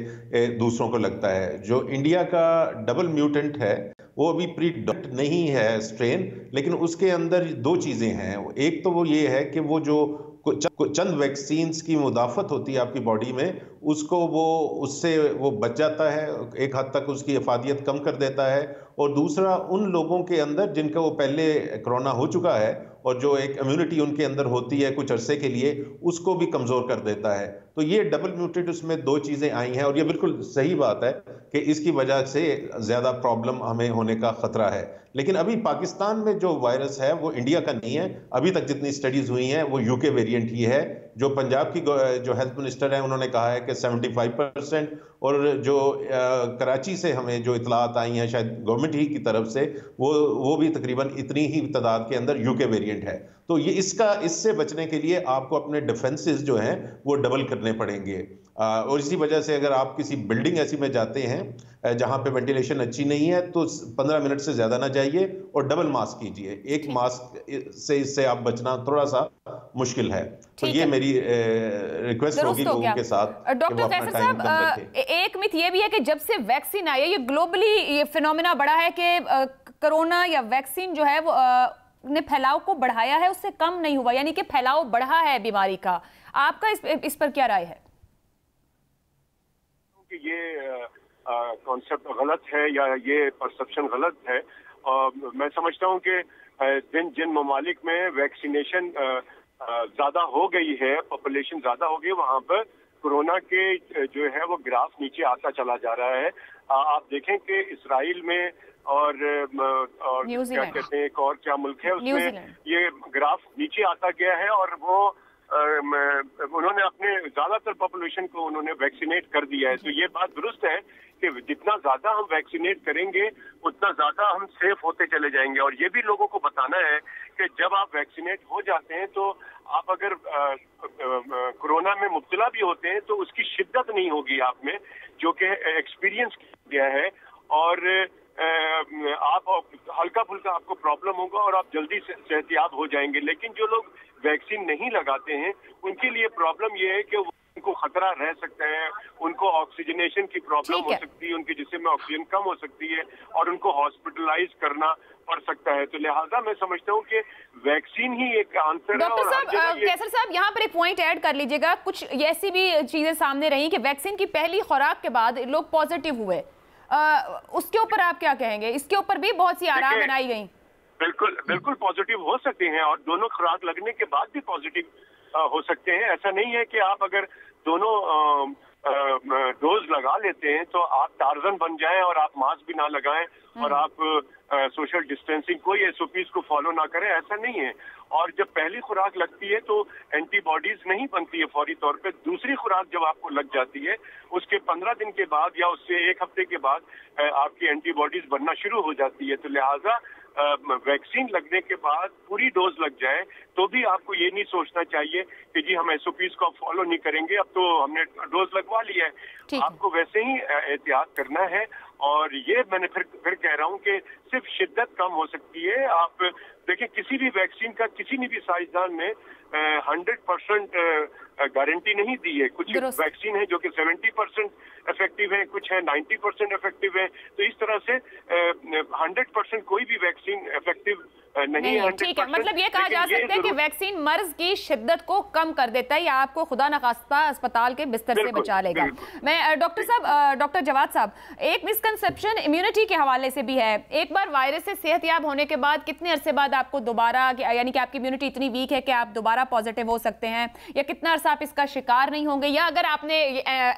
दूसरों को लगता है। जो इंडिया का डबल म्यूटेंट है वो अभी प्रीडॉक्ट नहीं है स्ट्रेन, लेकिन उसके अंदर 2 चीज़ें हैं। एक तो वो ये है कि वो जो चंद वैक्सीन्स की मुदाफत होती है आपकी बॉडी में, उसको उससे वो बच जाता है, एक हद तक उसकी अफादियत कम कर देता है। और दूसरा, उन लोगों के अंदर जिनका वो पहले कोरोना हो चुका है और जो एक इम्यूनिटी उनके अंदर होती है कुछ अरसे के लिए, उसको भी कमज़ोर कर देता है। तो ये डबल म्यूटेट उसमें 2 चीज़ें आई हैं और ये बिल्कुल सही बात है कि इसकी वजह से ज़्यादा प्रॉब्लम हमें होने का ख़तरा है। लेकिन अभी पाकिस्तान में जो वायरस है वो इंडिया का नहीं है। अभी तक जितनी स्टडीज़ हुई हैं वो यूके वेरिएंट ही है। जो पंजाब की जो हेल्थ मिनिस्टर है उन्होंने कहा है कि 75%, और जो कराची से हमें जो इतलात आई हैं शायद गवर्नमेंट ही की तरफ से, वो भी तकरीबन इतनी ही तादाद के अंदर यूके वेरिएंट है। तो ये इससे बचने के लिए आपको अपने डिफेंसेस जो हैं वो डबल करने पड़ेंगे। और इसी वजह से अगर आप किसी बिल्डिंग ऐसी में जाते हैं जहां पे वेंटिलेशन अच्छी नहीं है तो 15 मिनट से ज्यादा ना जाइए और डबल मास्क कीजिए। एक मास्क से इससे आप बचना थोड़ा सा मुश्किल है। तो ये मेरी रिक्वेस्ट होगी लोगों के साथ। डॉक्टर कैसर साहब, एक मिथ ये भी है कि जब से वैक्सीन आई है, ये ग्लोबली ये फिनोमेना बढ़ा है कि कोरोना या वैक्सीन जो है वो ने फैलाव को बढ़ाया है, उससे कम नहीं हुआ, यानी कि फैलाव बढ़ा है बीमारी का। आपका इस पर क्या राय है? ये कॉन्सेप्ट गलत है या ये परसेप्शन गलत है। मैं समझता हूँ कि जिन ममालिक में वैक्सीनेशन ज्यादा हो गई है, पॉपुलेशन ज्यादा हो गई, वहां पर कोरोना के जो है वो ग्राफ नीचे आता चला जा रहा है। आप देखें कि इसराइल में और क्या कहते हैं, एक और क्या मुल्क है उसमें ये ग्राफ नीचे आता गया है और वो उन्होंने अपने ज्यादातर पॉपुलेशन को उन्होंने वैक्सीनेट कर दिया है। तो ये बात दुरुस्त है कि जितना ज्यादा हम वैक्सीनेट करेंगे उतना ज्यादा हम सेफ होते चले जाएंगे। और ये भी लोगों को बताना है कि जब आप वैक्सीनेट हो जाते हैं तो आप अगर कोरोना में मुब्तला भी होते हैं तो उसकी शिद्दत नहीं होगी आप में, जो कि एक्सपीरियंस किया है। और आप हल्का फुल्का आपको प्रॉब्लम होगा और आप जल्दी से सेहतियाब हो जाएंगे। लेकिन जो लोग वैक्सीन नहीं लगाते हैं उनके लिए प्रॉब्लम ये है कि उनको खतरा रह सकता है, उनको ऑक्सीजनेशन की प्रॉब्लम हो सकती है, उनके जिस्म में ऑक्सीजन कम हो सकती है और उनको हॉस्पिटलाइज करना पड़ सकता है। तो लिहाजा मैं समझता हूँ कि वैक्सीन ही एक आंसर है। डॉक्टर साहब, कैसर साहब, यहाँ पर एक पॉइंट ऐड कर लीजिएगा। कुछ ऐसी भी चीजें सामने रही कि वैक्सीन की पहली खुराक के बाद लोग पॉजिटिव हुए, उसके ऊपर आप क्या कहेंगे? इसके ऊपर भी बहुत सी आराम बनाई गई। बिल्कुल पॉजिटिव हो सकते हैं और दोनों खुराक लगने के बाद भी पॉजिटिव हो सकते हैं। ऐसा नहीं है कि आप अगर दोनों डोज लगा लेते हैं तो आप टार्जन बन जाएं और आप मास्क भी ना लगाएं और आप सोशल डिस्टेंसिंग कोई एसओपीज को फॉलो ना करें, ऐसा नहीं है। और जब पहली खुराक लगती है तो एंटीबॉडीज नहीं बनती है फौरी तौर पे। दूसरी खुराक जब आपको लग जाती है उसके 15 दिन के बाद या उससे 1 हफ्ते के बाद आपकी एंटीबॉडीज बनना शुरू हो जाती है। तो लिहाजा वैक्सीन लगने के बाद पूरी डोज लग जाए तो भी आपको ये नहीं सोचना चाहिए कि जी हम एसओपीज को फॉलो नहीं करेंगे, अब तो हमने डोज लगवा लिया है। आपको वैसे ही एहतियात करना है। और ये मैंने फिर कह रहा हूँ कि सिर्फ शिद्दत कम हो सकती है। आप देखिए किसी भी वैक्सीन का किसी भी साइंसदान ने 100% गारंटी नहीं दी है। कुछ वैक्सीन है जो कि 70% इफेक्टिव है, कुछ है 90% इफेक्टिव है। तो इस तरह से 100% कोई भी वैक्सीन इफेक्टिव नहीं है। ठीक है, मतलब ये कहा जा सकता है कि वैक्सीन मर्ज की शिद्दत को कम कर देता है या आपको खुदा न खास्ता अस्पताल के बिस्तर से बचा लेगा। मैं डॉक्टर साहब, डॉक्टर जवाद साहब, एक मिसकंसेप्शन इम्यूनिटी के हवाले से भी है। एक बार वायरस से सेहतयाब होने के बाद कितने अरसे बाद आपको दोबारा, यानी कि आपकी इम्यूनिटी इतनी वीक है कि आप दोबारा पॉजिटिव हो सकते हैं, या कितना अरसा आप इसका शिकार नहीं होंगे, या अगर आपने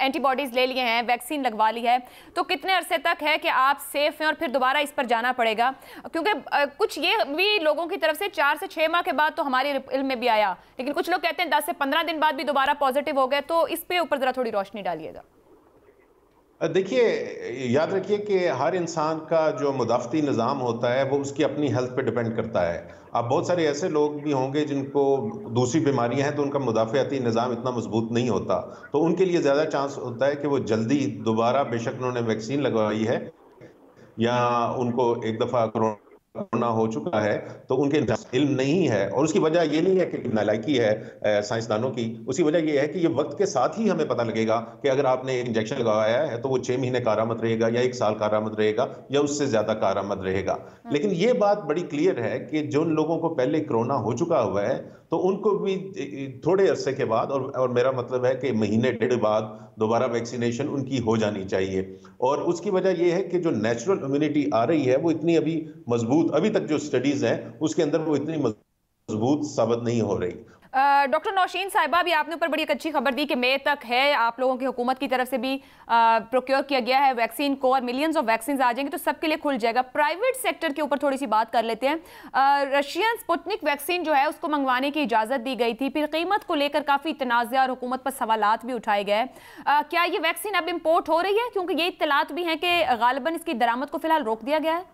एंटीबॉडीज ले लिए हैं, वैक्सीन लगवा ली है, तो कितने अरसे तक है कि आप सेफ हैं और फिर दोबारा इस पर जाना पड़ेगा? क्योंकि कुछ ये भी लोगों की तरफ से 4 से 6 माह के बाद तो हमारे इल्म में भी आया, लेकिन कुछ लोग कहते हैं 10 से 15 दिन बाद भी दोबारा पॉजिटिव हो गए। तो इस पे ऊपर जरा थोड़ी रोशनी डालिएगा। देखिए, याद रखिए कि हर इंसान का जो मुदाफ़ती निज़ाम होता है वो उसकी अपनी हेल्थ पे डिपेंड करता है। अब बहुत सारे ऐसे लोग भी होंगे जिनको दूसरी बीमारियां हैं तो उनका मुदाफ़ाती निज़ाम इतना मजबूत नहीं होता, तो उनके लिए ज़्यादा चांस होता है कि वो जल्दी दोबारा, बेशक उन्होंने वैक्सीन लगवाई है या उनको एक दफ़ा कोरोना हो चुका है, तो उनके इल्म नहीं है। और उसकी वजह ये नहीं है कि नालायकी है साइंसदानों की, उसकी वजह ये है कि ये वक्त के साथ ही हमें पता लगेगा कि अगर आपने एक इंजेक्शन लगाया है तो वो 6 महीने कारामद रहेगा या 1 साल कारामद रहेगा या उससे ज्यादा कारामद रहेगा। लेकिन ये बात बड़ी क्लियर है कि जिन लोगों को पहले कोरोना हो चुका हुआ है तो उनको भी थोड़े अरसे के बाद, और मेरा मतलब है कि महीने 1.5 बाद दोबारा वैक्सीनेशन उनकी हो जानी चाहिए। और उसकी वजह यह है कि जो नेचुरल इम्यूनिटी आ रही है वो इतनी अभी मजबूत, अभी तक जो स्टडीज हैं उसके अंदर वो इतनी मजबूत साबित नहीं हो रही। डॉक्टर नौशीन साहिबा, भी आपने ऊपर बड़ी एक अच्छी खबर दी कि मई तक है, आप लोगों की हुकूमत की तरफ से भी प्रोक्योर किया गया है वैक्सीन को और मिलियंस ऑफ वैक्सीन आ जाएंगे तो सबके लिए खुल जाएगा। प्राइवेट सेक्टर के ऊपर थोड़ी सी बात कर लेते हैं। रशियन स्पुतनिक वैक्सीन जो है उसको मंगवाने की इजाज़त दी गई थी, फिर कीमत को लेकर काफ़ी तनाज़ा और हुकूमत पर सवालात भी उठाए गए। क्या ये वैक्सीन अब इम्पोर्ट हो रही है? क्योंकि ये इत्तलात भी हैं कि गालिबन इसकी दरामद को फिलहाल रोक दिया गया है।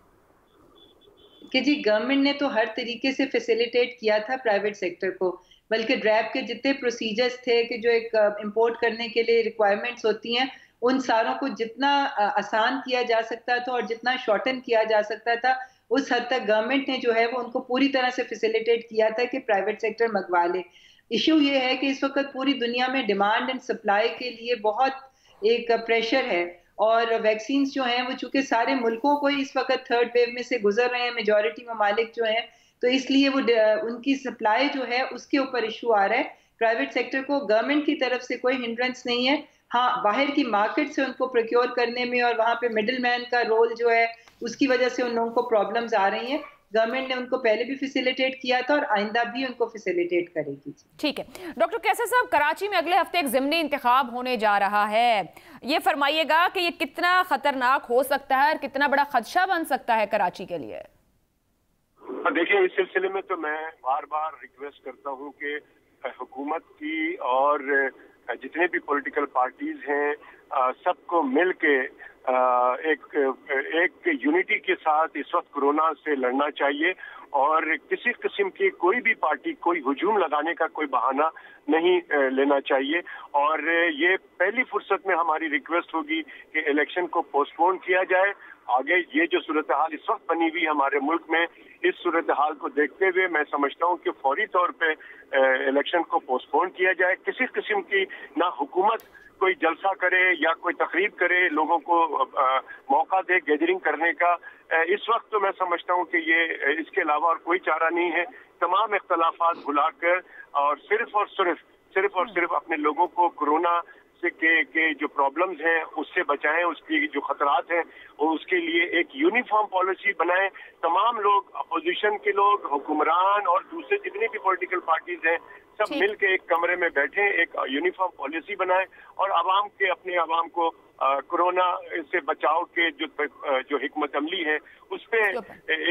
कि जी गवर्नमेंट ने तो हर तरीके से फैसिलिटेट किया था प्राइवेट सेक्टर को, बल्कि ड्रैब के जितने प्रोसीजर्स थे कि जो एक इंपोर्ट करने के लिए रिक्वायरमेंट्स होती हैं उन सारों को जितना आसान किया जा सकता था और जितना शॉर्टन किया जा सकता था उस हद तक गवर्नमेंट ने जो है वो उनको पूरी तरह से फैसिलिटेट किया था कि प्राइवेट सेक्टर मंगवा ले। इशू ये है कि इस वक्त पूरी दुनिया में डिमांड एंड सप्लाई के लिए बहुत एक प्रेशर है और वैक्सीन जो हैं वो चूंकि सारे मुल्कों को इस वक्त 3rd वेव में से गुजर रहे हैं, मेजॉरिटी ममालिक जो हैं, तो इसलिए वो उनकी सप्लाई जो है उसके ऊपर इशू आ रहा है। प्राइवेट सेक्टर को गवर्नमेंट की तरफ से कोई हिंड्रेंस नहीं है, हाँ बाहर की मार्केट से उनको प्रोक्योर करने में और वहाँ पे मिडिल मैन का रोल जो है उसकी वजह से उन लोगों को प्रॉब्लम्स आ रही हैं। गवर्नमेंट ने उनको पहले भी फैसिलिटेट किया था और आइंदा भी उनको फैसिलिटेट करेगी। ठीक है डॉक्टर कैसर साहब, कराची में अगले हफ्ते एक ज़िमनी इंतखाब होने जा रहा है, ये फरमाइएगा कि ये कितना खतरनाक हो सकता है और कितना बड़ा खदशा बन सकता है कराची के लिए? देखिए, इस सिलसिले में तो मैं बार बार रिक्वेस्ट करता हूं कि हुकूमत की और जितने भी पॉलिटिकल पार्टीज हैं सबको मिल के एक यूनिटी के साथ इस वक्त कोरोना से लड़ना चाहिए और किसी किस्म की कोई भी पार्टी कोई हुजूम लगाने का कोई बहाना नहीं लेना चाहिए। और ये पहली फुर्सत में हमारी रिक्वेस्ट होगी कि इलेक्शन को पोस्टपोन किया जाए। आगे ये जो सूरत हाल इस वक्त बनी हुई हमारे मुल्क में, इस सूरत हाल को देखते हुए मैं समझता हूँ कि फौरी तौर पे इलेक्शन को पोस्टपोन किया जाए। किसी किस्म की ना हुकूमत कोई जलसा करे या कोई तकरीब करे, लोगों को मौका दे गैदरिंग करने का। इस वक्त तो मैं समझता हूँ कि ये इसके अलावा और कोई चारा नहीं है। तमाम इख्तलाफात भुलाकर और सिर्फ अपने लोगों को कोरोना के जो प्रॉब्लम्स हैं उससे बचाएं, उसकी जो खतरात हैं और उसके लिए एक यूनिफॉर्म पॉलिसी बनाएं। तमाम लोग, अपोजिशन के लोग, हुक्मरान और दूसरे जितने भी पॉलिटिकल पार्टीज हैं, सब मिल के एक कमरे में बैठे, एक यूनिफॉर्म पॉलिसी बनाएं और अपने आवाम को कोरोना से बचाव के जो हिकमत अमली है उस पे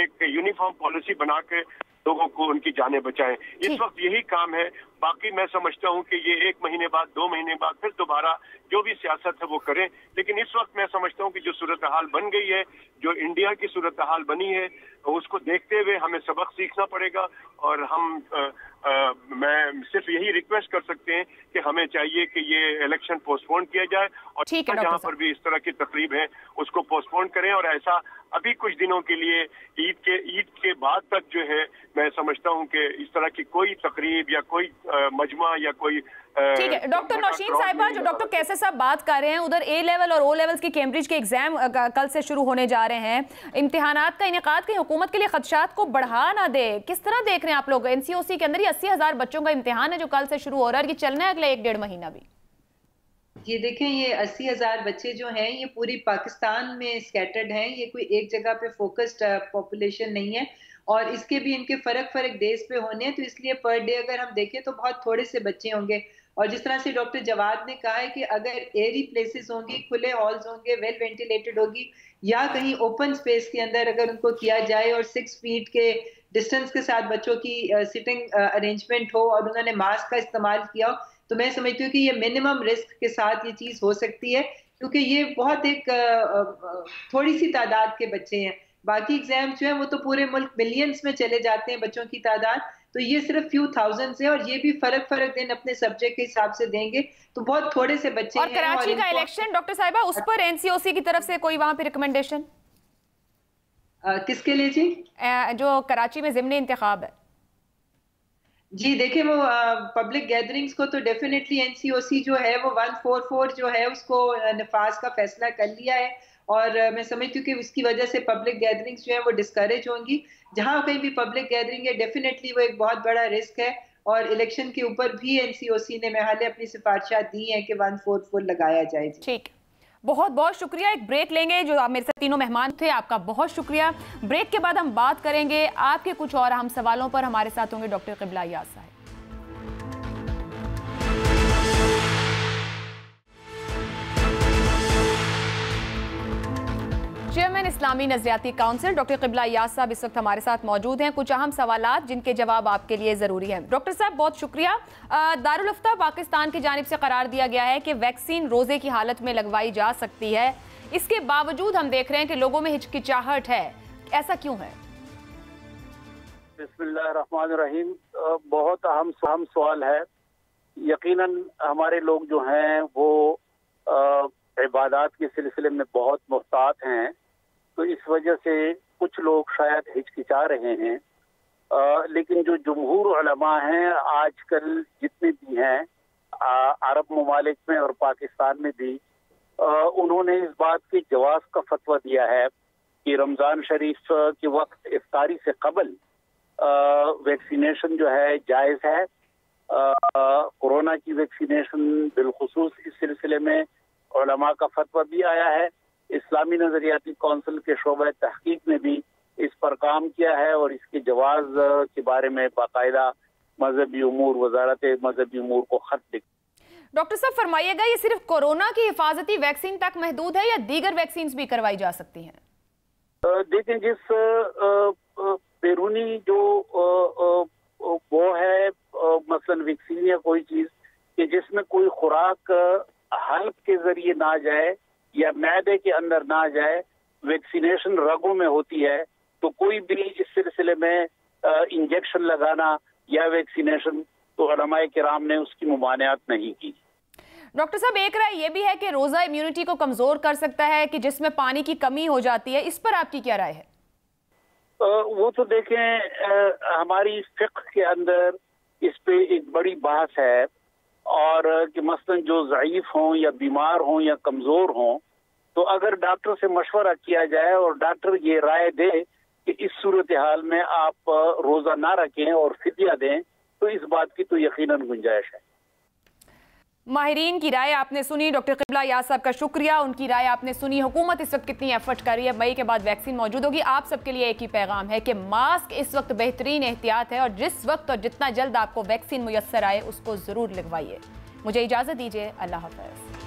एक यूनिफॉर्म पॉलिसी बना के लोगों को उनकी जानें बचाएं। इस वक्त यही काम है। बाकी मैं समझता हूं कि ये 1 महीने बाद, 2 महीने बाद फिर दोबारा जो भी सियासत है वो करें, लेकिन इस वक्त मैं समझता हूं कि जो सूरत हाल बन गई है, जो इंडिया की सूरत हाल बनी है, उसको देखते हुए हमें सबक सीखना पड़ेगा। और मैं सिर्फ यही रिक्वेस्ट कर सकते हैं कि हमें चाहिए कि ये इलेक्शन पोस्टपोन किया जाए और जहां पर भी इस तरह की तकरीब है उसको पोस्टपोन करें। और ऐसा अभी कुछ दिनों के लिए ईद के बाद तक जो है, मैं समझता हूं कि इस तरह की कोई तकरीब या कोई मजमा या कोई ठीक है। डॉक्टर नौशीन साहिबा, जो डॉक्टर कैसे साहब बात कर रहे हैं, उधर ए लेवल और ओ लेवल्स की कैम्ब्रिज के एग्जाम कल से शुरू होने जा रहे हैं। इम्तिहानात का इनेकाद कहीं हुकूमत के लिए खदशात को बढ़ा ना दे, किस तरह देख रहे हैं आप लोग? एनसीओसी के अंदर ही 80,000 बच्चों का इम्तिहान है जो कल से शुरू हो रहा है, और ये चलना है अगले 1-1.5 महीना भी। ये देखें, ये 80,000 बच्चे जो हैं ये पूरी पाकिस्तान में स्कैटर्ड हैं, ये कोई एक जगह पे फोकस्ड पॉपुलेशन नहीं है, और इसके भी इनके फर्क डेज पे होने हैं, तो इसलिए पर डे अगर हम देखें तो बहुत थोड़े से बच्चे होंगे। और जिस तरह से डॉक्टर जवाद ने कहा है कि अगर एयरी प्लेसेस होंगी, खुले हॉल्स होंगे, वेल वेंटिलेटेड होगी, या कहीं ओपन स्पेस के अंदर अगर उनको किया जाए और 6 फीट के डिस्टेंस के साथ बच्चों की सिटिंग अरेंजमेंट हो और उन्होंने मास्क का इस्तेमाल किया हो, तो मैं समझती हूँ कि ये मिनिमम रिस्क के साथ ये चीज हो सकती है, क्योंकि ये बहुत एक थोड़ी सी तादाद के बच्चे हैं। बाकी एग्जाम जो है वो तो पूरे मुल्क मिलियंस में चले जाते हैं बच्चों की तादाद, तो ये सिर्फ फ्यू थाउजेंड्स है, और ये भी फर्क दिन अपने सब्जेक्ट के हिसाब से देंगे, तो बहुत थोड़े से बच्चे और कराची का इलेक्शन डॉक्टर साहिबा, उस पर एनसीओसी की तरफ से कोई वहां पे रिकमेंडेशन किसके लिए जी? जो कराची में ज़िमनी इंतखाब है जी, देखिए वो पब्लिक गैदरिंग्स को तो डेफिनेटली एनसीओसी जो है वो 144 जो है उसको नफाज का फैसला कर लिया है, और मैं समझती हूँ कि उसकी वजह से पब्लिक गैदरिंग्स जो है वो डिस्करेज होंगी। जहां कहीं भी पब्लिक गैदरिंग है डेफिनेटली वो एक बहुत बड़ा रिस्क है, और इलेक्शन के ऊपर भी एनसीओसी ने हाल अपनी सिफारिशात दी हैं कि 144 लगाया जाए। ठीक, बहुत बहुत शुक्रिया। एक ब्रेक लेंगे। जो मेरे साथ तीनों मेहमान थे, आपका बहुत शुक्रिया। ब्रेक के बाद हम बात करेंगे आपके कुछ और अहम सवालों पर। हमारे साथ होंगे डॉक्टर क़िबला यास साहब। चेयरमैन इस्लामी नजरियाती काउंसिल डॉक्टर क़िबला यास साहब इस वक्त हमारे साथ मौजूद हैं। कुछ अहम सवालात जिनके जवाब आपके लिए ज़रूरी हैं। डॉक्टर साहब बहुत शुक्रिया। दारुल उफ्ता पाकिस्तान की जानिब से करार दिया गया है कि वैक्सीन रोज़े की हालत में लगवाई जा सकती है, इसके बावजूद हम देख रहे हैं कि लोगों में हिचकिचाहट है, ऐसा क्यों है? बिस्मिल्लाहिर्रहमानिर्रहीम, बहुत अहम सवाल है। यकीनन हमारे लोग जो हैं वो इबादत के सिलसिले में बहुत मुहतात हैं, तो इस वजह से कुछ लोग शायद हिचकिचा रहे हैं, लेकिन जो जमहूर उलमा हैं आजकल जितने भी हैं अरब ममालिक में और पाकिस्तान में भी, उन्होंने इस बात के जवाज का फतवा दिया है कि रमज़ान शरीफ के वक्त इफ्तारी से कबल वैक्सीनेशन जो है जायज़ है। कोरोना की वैक्सीनेशन बिलखुसूस इस सिलसिले में उलमा का फतवा भी आया है। इस्लामी नजरियाती काउंसिल के शोबा तहकीक ने भी इस पर काम किया है और इसके जवाज के बारे में बाकायदा मजहबी उमूर, वजारत मजहबी उमूर को खत लिख। डॉक्टर साहब फरमाइएगा, ये सिर्फ कोरोना की हिफाजती वैक्सीन तक महदूद है या दीगर वैक्सीन भी करवाई जा सकती हैं? देखें, जिस बैरूनी जो वो है मसलन वैक्सीन या कोई चीज कि जिसमें कोई खुराक हल्क के जरिए ना जाए या मैदे के अंदर ना जाए, वैक्सीनेशन रगों में होती है, तो कोई भी इस सिलसिले में इंजेक्शन लगाना या वैक्सीनेशन तो उलमाए किराम ने उसकी मुमानियत नहीं की। डॉक्टर साहब एक राय ये भी है कि रोजा इम्यूनिटी को कमजोर कर सकता है कि जिसमें पानी की कमी हो जाती है, इस पर आपकी क्या राय है? वो तो देखें, हमारी फिक्र के अंदर इस पे एक बड़ी बहस है, और कि मसलन जो ज़ईफ हों या बीमार हों या कमज़ोर हों, तो अगर डॉक्टर से मशवरा किया जाए और डॉक्टर ये राय दे कि इस सूरत हाल में आप रोज़ा ना रखें और फिदिया दें, तो इस बात की तो यकीनन गुंजाइश है। माहिरीन की राय आपने सुनी। डॉक्टर क़िबला याद साहब का शुक्रिया, उनकी राय आपने सुनी। हुकूमत इस वक्त कितनी एफर्ट कर रही है, मई के बाद वैक्सीन मौजूद होगी। आप सबके लिए एक ही पैगाम है कि मास्क इस वक्त बेहतरीन एहतियात है और जिस वक्त और जितना जल्द आपको वैक्सीन मुयस्सर आए उसको ज़रूर लगवाइए। मुझे इजाज़त दीजिए, अल्लाह हाफ़िज़।